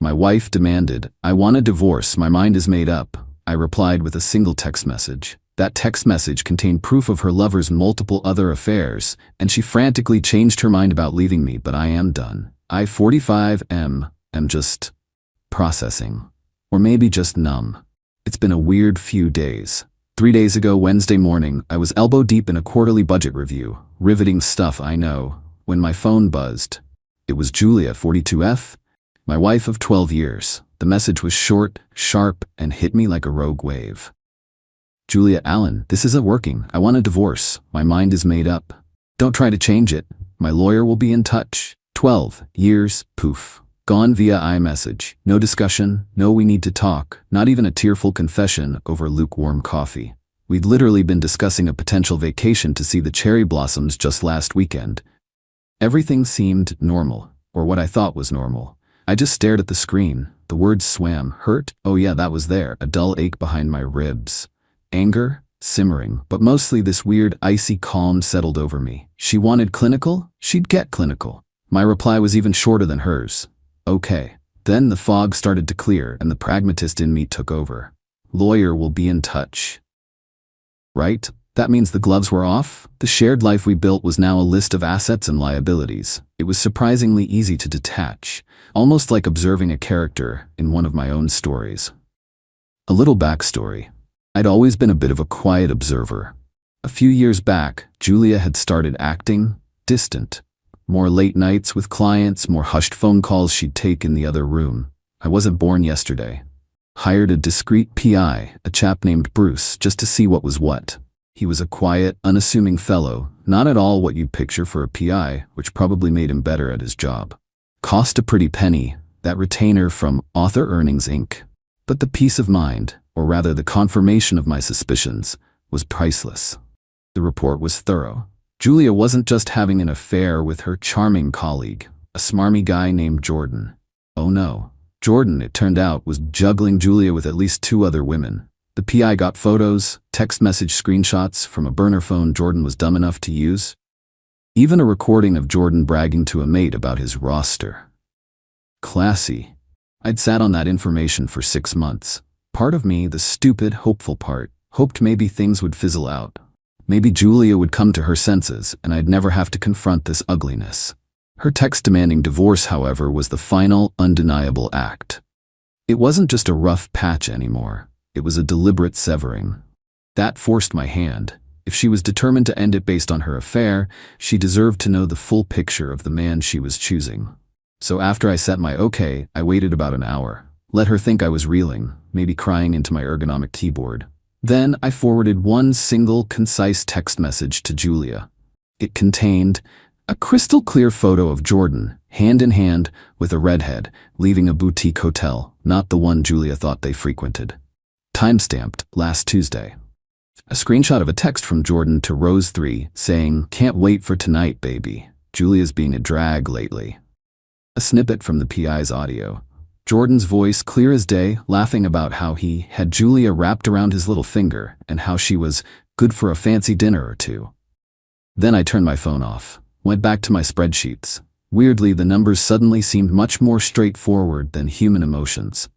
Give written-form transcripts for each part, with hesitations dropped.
My wife demanded, "I want a divorce, my mind is made up." I replied with a single text message. That text message contained proof of her lover's multiple other affairs, and she frantically changed her mind about leaving me, but I am done. I, 45, am just processing. Or maybe just numb. It's been a weird few days. 3 days ago, Wednesday morning, I was elbow deep in a quarterly budget review. Riveting stuff, I know. When my phone buzzed. It was Julia, 42F, my wife of 12 years. The message was short, sharp, and hit me like a rogue wave. "Julia, Alan, this isn't working. I want a divorce. My mind is made up. Don't try to change it. My lawyer will be in touch." 12 years, poof. Gone via iMessage. No discussion, no we need to talk, not even a tearful confession over lukewarm coffee. We'd literally been discussing a potential vacation to see the cherry blossoms just last weekend. Everything seemed normal, or what I thought was normal. I just stared at the screen. The words swam. Hurt? Oh yeah, that was there. A dull ache behind my ribs. Anger? Simmering, but mostly this weird, icy calm settled over me. She wanted clinical? She'd get clinical. My reply was even shorter than hers. Okay. Then the fog started to clear and the pragmatist in me took over. Lawyer will be in touch. Right? That means the gloves were off? The shared life we built was now a list of assets and liabilities. It was surprisingly easy to detach, almost like observing a character in one of my own stories. A little backstory. I'd always been a bit of a quiet observer. A few years back, Julia had started acting distant. More late nights with clients, more hushed phone calls she'd take in the other room. I wasn't born yesterday. Hired a discreet PI, a chap named Bruce, just to see what was what. He was a quiet, unassuming fellow, not at all what you'd picture for a PI, which probably made him better at his job. Cost a pretty penny, that retainer from Author Earnings Inc. But the peace of mind, or rather the confirmation of my suspicions, was priceless. The report was thorough. Julia wasn't just having an affair with her charming colleague, a smarmy guy named Jordan. Oh no. Jordan, it turned out, was juggling Julia with at least 2 other women. The PI got photos, text message screenshots from a burner phone Jordan was dumb enough to use. Even a recording of Jordan bragging to a mate about his roster. Classy. I'd sat on that information for 6 months. Part of me, the stupid, hopeful part, hoped maybe things would fizzle out. Maybe Julia would come to her senses and I'd never have to confront this ugliness. Her text demanding divorce, however, was the final, undeniable act. It wasn't just a rough patch anymore. It was a deliberate severing. That forced my hand. If she was determined to end it based on her affair, she deserved to know the full picture of the man she was choosing. So after I set my okay, I waited about an hour. Let her think I was reeling, maybe crying into my ergonomic keyboard. Then I forwarded one single, concise text message to Julia. It contained a crystal clear photo of Jordan, hand in hand with a redhead, leaving a boutique hotel, not the one Julia thought they frequented. Timestamped, last Tuesday. A screenshot of a text from Jordan to Rose3 saying, "Can't wait for tonight, baby. Julia's being a drag lately." A snippet from the PI's audio. Jordan's voice clear as day, laughing about how he had Julia wrapped around his little finger and how she was good for a fancy dinner or two. Then I turned my phone off, went back to my spreadsheets. Weirdly, the numbers suddenly seemed much more straightforward than human emotions.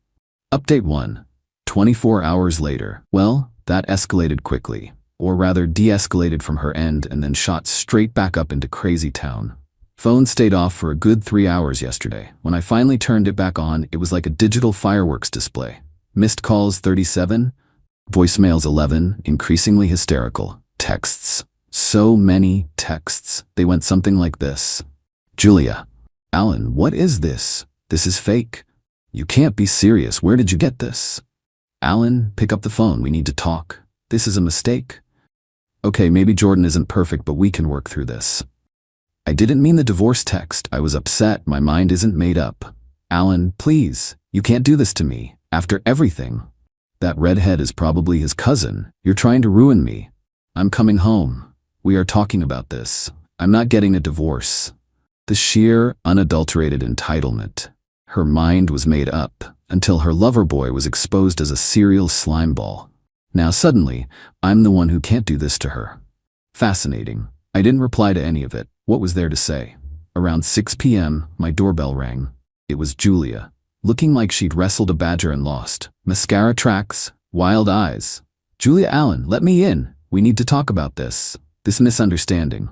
Update 1. 24 hours later. Well, that escalated quickly, or rather de-escalated from her end and then shot straight back up into crazy town. Phone stayed off for a good 3 hours yesterday. When I finally turned it back on, it was like a digital fireworks display. Missed calls 37, voicemails 11, increasingly hysterical. Texts. So many texts. They went something like this. "Julia. Alan, what is this? This is fake. You can't be serious. Where did you get this? Alan, pick up the phone. We need to talk. This is a mistake. Okay, maybe Jordan isn't perfect, but we can work through this. I didn't mean the divorce text. I was upset. My mind isn't made up. Alan, please. You can't do this to me. After everything. That redhead is probably his cousin. You're trying to ruin me. I'm coming home. We are talking about this. I'm not getting a divorce." The sheer, unadulterated entitlement. Her mind was made up until her lover boy was exposed as a serial slimeball. Now suddenly, I'm the one who can't do this to her. Fascinating. I didn't reply to any of it. What was there to say? Around 6 p.m., my doorbell rang. It was Julia. looking like she'd wrestled a badger and lost. Mascara tracks, wild eyes. "Julia Allen, let me in. We need to talk about this misunderstanding."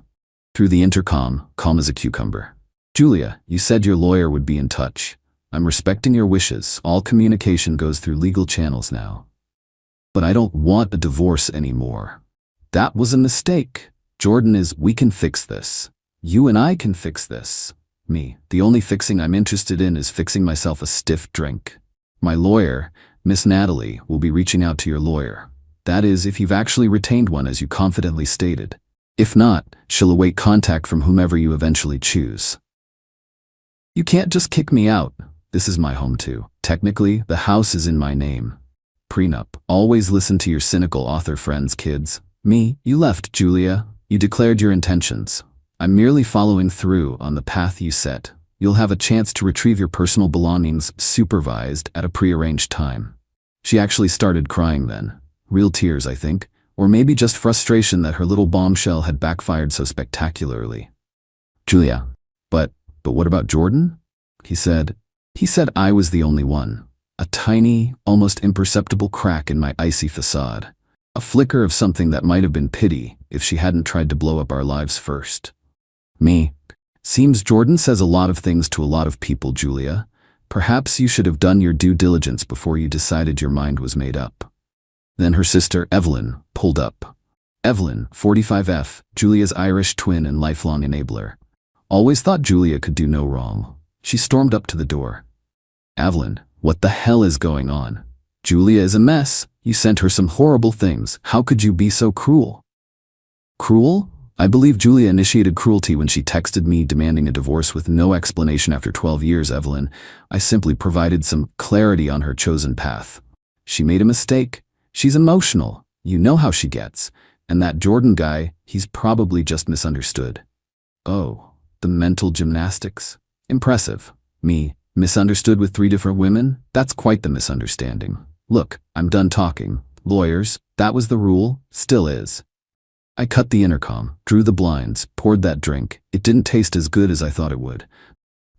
Through the intercom, calm as a cucumber. "Julia, you said your lawyer would be in touch. I'm respecting your wishes. All communication goes through legal channels now. But I don't want a divorce anymore. That was a mistake. We can fix this. You and I can fix this." Me, "The only fixing I'm interested in is fixing myself a stiff drink. My lawyer, Miss Natalie, will be reaching out to your lawyer. That is, if you've actually retained one as you confidently stated. If not, she'll await contact from whomever you eventually choose. You can't just kick me out. This is my home too. Technically, the house is in my name. Prenup. Always listen to your cynical author friends, kids. Me, you left, Julia. You declared your intentions. I'm merely following through on the path you set. You'll have a chance to retrieve your personal belongings supervised at a prearranged time." She actually started crying then. Real tears, I think. Or maybe just frustration that her little bombshell had backfired so spectacularly. "Julia, but what about Jordan?" He said I was the only one. A tiny, almost imperceptible crack in my icy facade. A flicker of something that might have been pity if she hadn't tried to blow up our lives first. Me, "Seems Jordan says a lot of things to a lot of people, Julia. Perhaps you should have done your due diligence before you decided your mind was made up." Then her sister, Evelyn, pulled up. Evelyn, 45F, Julia's Irish twin and lifelong enabler. Always thought Julia could do no wrong. She stormed up to the door. "Evelyn, what the hell is going on? Julia is a mess. You sent her some horrible things. How could you be so cruel?" "Cruel? I believe Julia initiated cruelty when she texted me demanding a divorce with no explanation after 12 years, Evelyn. I simply provided some clarity on her chosen path. She made a mistake. She's emotional. You know how she gets. And that Jordan guy, he's probably just misunderstood." "Oh, the mental gymnastics. Impressive." Me, "Misunderstood with 3 different women? That's quite the misunderstanding. Look, I'm done talking. Lawyers, that was the rule, still is." I cut the intercom, drew the blinds, poured that drink. It didn't taste as good as I thought it would.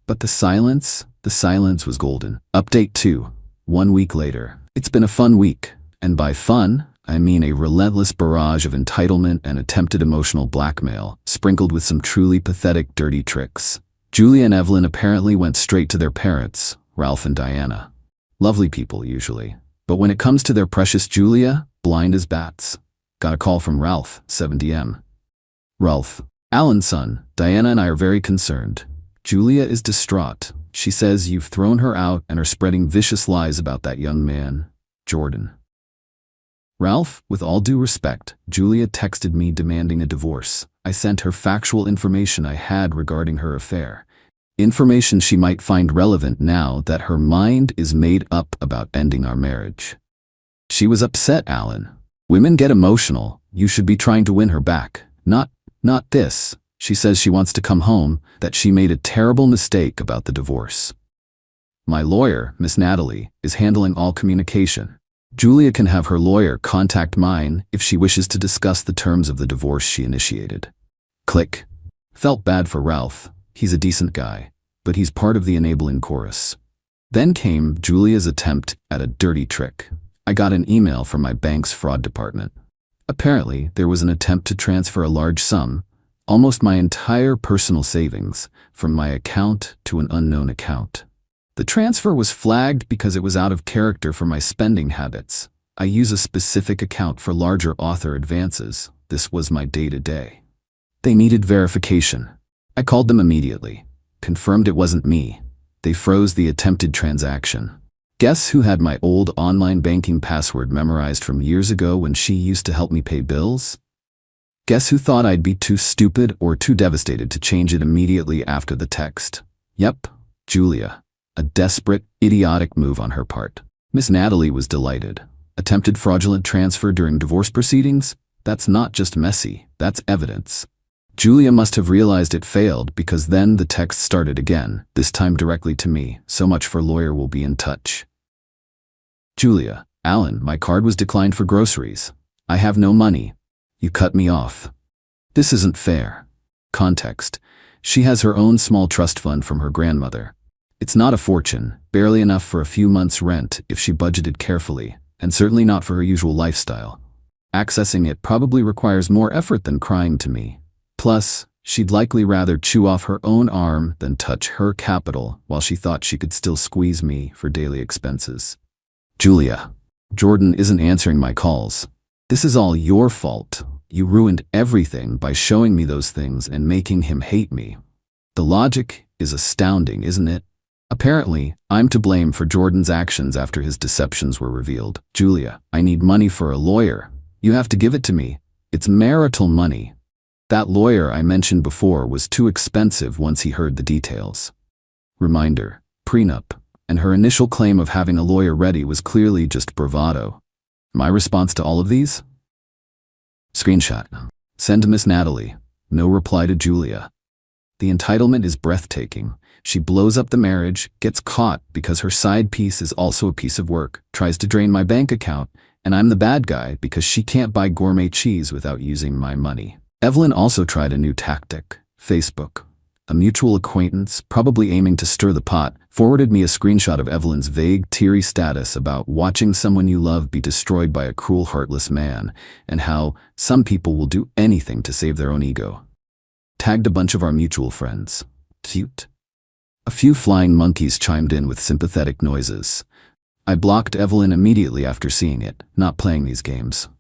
But the silence was golden. Update 2. 1 week later. It's been a fun week. And by fun, I mean a relentless barrage of entitlement and attempted emotional blackmail, sprinkled with some truly pathetic dirty tricks. Julia and Evelyn apparently went straight to their parents, Ralph and Diana. Lovely people, usually. But when it comes to their precious Julia, blind as bats. Got a call from Ralph, 70M. "Ralph, Alan's son, Diana and I are very concerned. Julia is distraught. She says you've thrown her out and are spreading vicious lies about that young man, Jordan." "Ralph, with all due respect, Julia texted me demanding a divorce. I sent her factual information I had regarding her affair. Information she might find relevant now that her mind is made up about ending our marriage. She was upset, Alan. Women get emotional. You should be trying to win her back. Not this. She says she wants to come home, that she made a terrible mistake about the divorce. My lawyer, Miss Natalie, is handling all communication. Julia can have her lawyer contact mine if she wishes to discuss the terms of the divorce she initiated." Click. Felt bad for Ralph. He's a decent guy, but he's part of the enabling chorus. Then came Julia's attempt at a dirty trick. I got an email from my bank's fraud department. Apparently, there was an attempt to transfer a large sum, almost my entire personal savings, from my account to an unknown account. The transfer was flagged because it was out of character for my spending habits. I use a specific account for larger author advances. This was my day-to-day. They needed verification. I called them immediately, confirmed it wasn't me. They froze the attempted transaction. Guess who had my old online banking password memorized from years ago when she used to help me pay bills? Guess who thought I'd be too stupid or too devastated to change it immediately after the text? Yep, Julia. A desperate, idiotic move on her part. Miss Natalie was delighted. Attempted fraudulent transfer during divorce proceedings? That's not just messy, that's evidence. Julia must have realized it failed because then the text started again, this time directly to me. So much for lawyer will be in touch. Julia, Alan, my card was declined for groceries. I have no money. You cut me off. This isn't fair. Context. She has her own small trust fund from her grandmother. It's not a fortune, barely enough for a few months' rent if she budgeted carefully, and certainly not for her usual lifestyle. Accessing it probably requires more effort than crying to me. Plus, she'd likely rather chew off her own arm than touch her capital while she thought she could still squeeze me for daily expenses. Julia. Jordan isn't answering my calls. This is all your fault. You ruined everything by showing me those things and making him hate me. The logic is astounding, isn't it? Apparently, I'm to blame for Jordan's actions after his deceptions were revealed. Julia, I need money for a lawyer. You have to give it to me. It's marital money. That lawyer I mentioned before was too expensive once he heard the details. Reminder, prenup, and her initial claim of having a lawyer ready was clearly just bravado. My response to all of these? Screenshot. Send to Miss Natalie. No reply to Julia. The entitlement is breathtaking. She blows up the marriage, gets caught because her side piece is also a piece of work, tries to drain my bank account, and I'm the bad guy because she can't buy gourmet cheese without using my money. Evelyn also tried a new tactic. Facebook. A mutual acquaintance, probably aiming to stir the pot, forwarded me a screenshot of Evelyn's vague, teary status about watching someone you love be destroyed by a cruel, heartless man, and how some people will do anything to save their own ego. Tagged a bunch of our mutual friends. Cute. A few flying monkeys chimed in with sympathetic noises. I blocked Evelyn immediately after seeing it, not playing these games.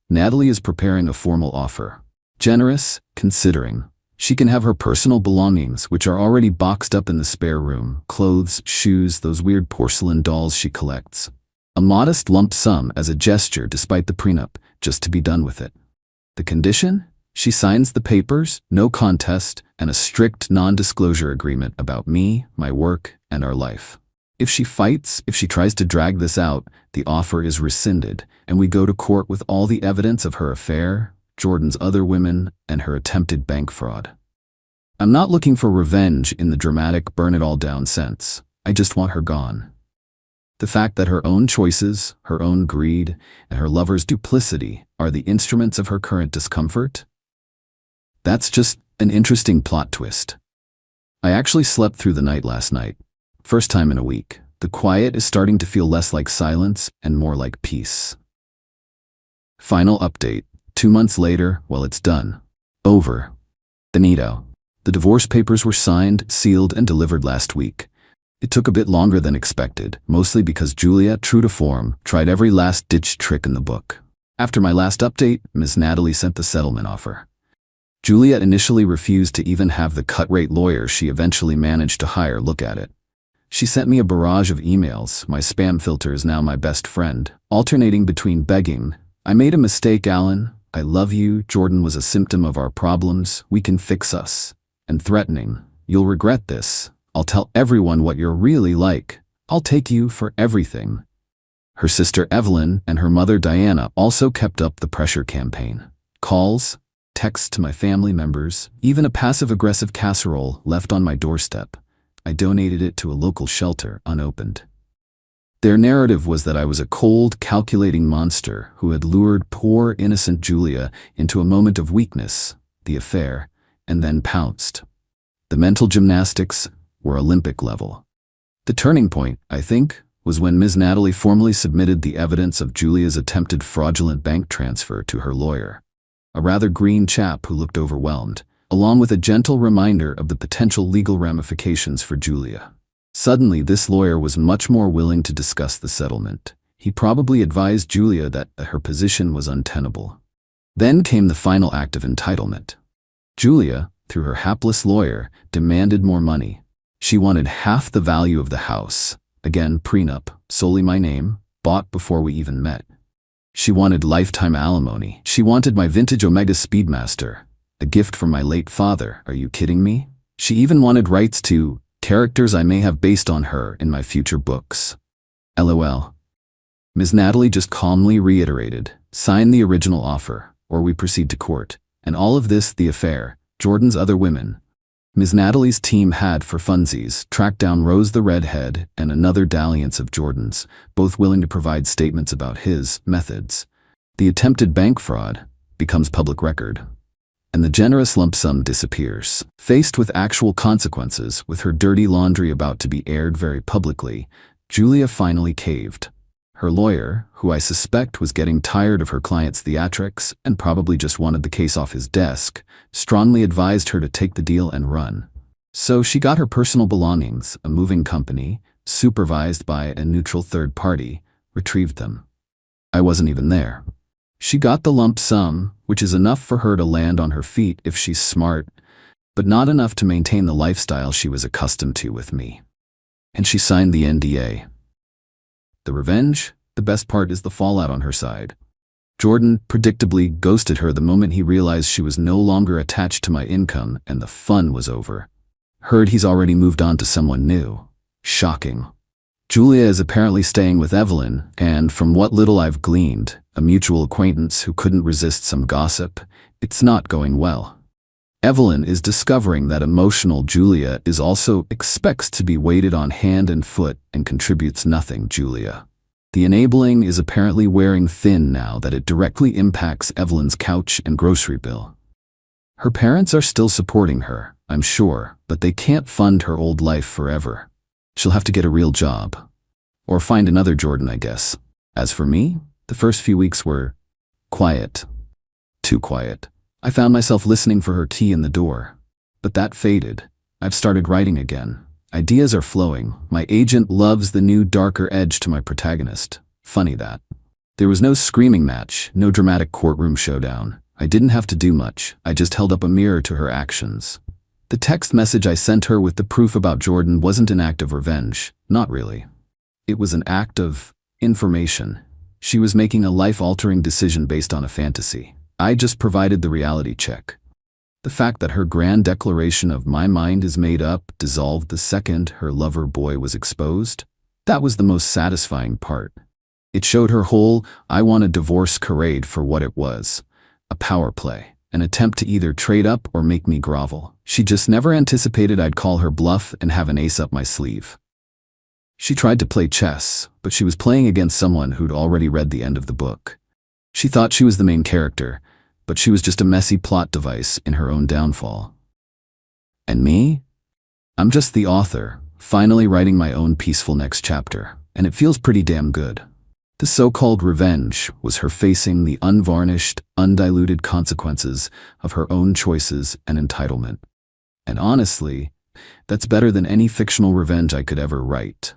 Natalie is preparing a formal offer. Generous, considering. She can have her personal belongings, which are already boxed up in the spare room, clothes, shoes, those weird porcelain dolls she collects. A modest lump sum as a gesture despite the prenup, just to be done with it. The condition? She signs the papers, no contest, and a strict non-disclosure agreement about me, my work, and our life. If she fights, if she tries to drag this out, the offer is rescinded, and we go to court with all the evidence of her affair, Jordan's other women, and her attempted bank fraud. I'm not looking for revenge in the dramatic burn-it-all-down sense. I just want her gone. The fact that her own choices, her own greed, and her lover's duplicity are the instruments of her current discomfort? That's just an interesting plot twist. I actually slept through the night last night. First time in a week. The quiet is starting to feel less like silence and more like peace. Final update. 2 months later, well, it's done. Over. Finito. The divorce papers were signed, sealed, and delivered last week. It took a bit longer than expected, mostly because Julia, true to form, tried every last-ditch trick in the book. After my last update, Ms. Natalie sent the settlement offer. Julia initially refused to even have the cut-rate lawyer she eventually managed to hire look at it. She sent me a barrage of emails. My spam filter is now my best friend, alternating between begging, "I made a mistake, Alan. I love you. Jordan was a symptom of our problems. We can fix us," and threatening, "You'll regret this. I'll tell everyone what you're really like. I'll take you for everything." Her sister Evelyn and her mother Diana also kept up the pressure campaign. Calls, texts to my family members, even a passive-aggressive casserole left on my doorstep. I donated it to a local shelter, unopened. Their narrative was that I was a cold, calculating monster who had lured poor, innocent Julia into a moment of weakness, the affair, and then pounced. The mental gymnastics were Olympic level. The turning point, I think, was when Ms. Natalie formally submitted the evidence of Julia's attempted fraudulent bank transfer to her lawyer, a rather green chap who looked overwhelmed, along with a gentle reminder of the potential legal ramifications for Julia. Suddenly, this lawyer was much more willing to discuss the settlement. He probably advised Julia that her position was untenable. Then came the final act of entitlement. Julia, through her hapless lawyer, demanded more money. She wanted half the value of the house. Again, prenup, solely my name, bought before we even met. She wanted lifetime alimony. She wanted my vintage Omega Speedmaster, a gift from my late father. Are you kidding me? She even wanted rights to characters I may have based on her in my future books. LOL. Ms. Natalie just calmly reiterated, "Sign the original offer, or we proceed to court." And all of this, the affair, Jordan's other women. Ms. Natalie's team had, for funsies, tracked down Rose the redhead and another dalliance of Jordan's, both willing to provide statements about his methods. The attempted bank fraud becomes public record. and the generous lump sum disappears. Faced with actual consequences, with her dirty laundry about to be aired very publicly, Julia finally caved. Her lawyer, who I suspect was getting tired of her client's theatrics and probably just wanted the case off his desk, strongly advised her to take the deal and run. So she got her personal belongings, a moving company, supervised by a neutral third party, retrieved them. I wasn't even there. She got the lump sum, which is enough for her to land on her feet if she's smart, but not enough to maintain the lifestyle she was accustomed to with me. And she signed the NDA. The revenge? The best part is the fallout on her side. Jordan predictably ghosted her the moment he realized she was no longer attached to my income and the fun was over. Heard he's already moved on to someone new. Shocking. Julia is apparently staying with Evelyn, and from what little I've gleaned, a mutual acquaintance who couldn't resist some gossip, it's not going well. Evelyn is discovering that emotional Julia is also expects to be waited on hand and foot and contributes nothing Julia. The enabling is apparently wearing thin now that it directly impacts Evelyn's couch and grocery bill. Her parents are still supporting her, I'm sure, but they can't fund her old life forever. She'll have to get a real job. Or find another Jordan, I guess. As for me, the first few weeks were quiet. Too quiet. I found myself listening for her key in the door. But that faded. I've started writing again. Ideas are flowing. My agent loves the new darker edge to my protagonist. Funny that. There was no screaming match, no dramatic courtroom showdown. I didn't have to do much. I just held up a mirror to her actions. The text message I sent her with the proof about Jordan wasn't an act of revenge. Not really. It was an act of information. She was making a life-altering decision based on a fantasy. I just provided the reality check. The fact that her grand declaration of "my mind is made up" dissolved the second her lover boy was exposed, that was the most satisfying part. It showed her whole "I want a divorce" charade for what it was. A power play. An attempt to either trade up or make me grovel. She just never anticipated I'd call her bluff and have an ace up my sleeve. She tried to play chess, but she was playing against someone who'd already read the end of the book. She thought she was the main character, but she was just a messy plot device in her own downfall. And me? I'm just the author, finally writing my own peaceful next chapter, and it feels pretty damn good. The so-called revenge was her facing the unvarnished, undiluted consequences of her own choices and entitlement. And honestly, that's better than any fictional revenge I could ever write.